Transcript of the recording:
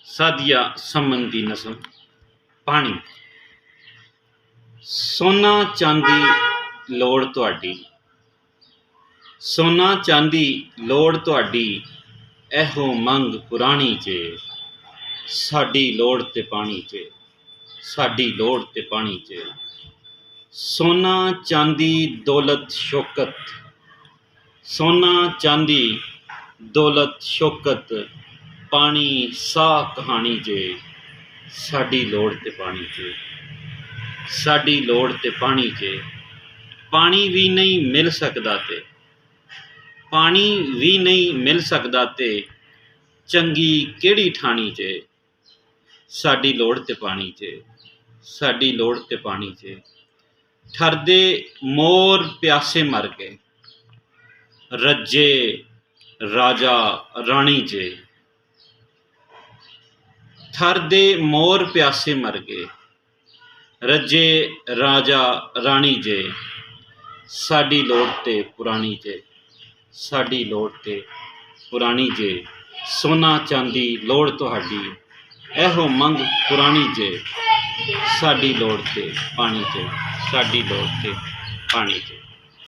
सादिया समन दी नज़म पानी। सोना चांदी लोड़ तुहाडी, सोना चांदी लोड़ तुहाडी, एहो मंग पुरानी जे, साडी लोड़ ते पानी जे, साडी लोड़ ते पानी जे। सोना चांदी दौलत शौकत, सोना चांदी दौलत शौकत, पानी सा कहानी जे, साडी लोड़ ते पानी जे, साडी लोड़ ते पानी जे। पानी भी नहीं मिल सकदा ते, पानी भी नहीं मिल सकदा ते, चंगी केड़ी ठाणी जे, साडी लोड़ ते पानी जे, साडी लोड़ ते पानी जे। ठरदे मोर प्यासे मर गए, रज्जे राजा रानी जे, ठरदे मोर प्यासे मर गए, रज्जे राजा रानी जे, साडी लोड़ ते पुरानी जे, साडी लोड़ ते पुरानी जे। सोना चांदी लोड़ तुहाडी, एहो मंग पुरानी जे, साडी लोड़ ते पानी जे, साडी लोड़ ते पानी जे।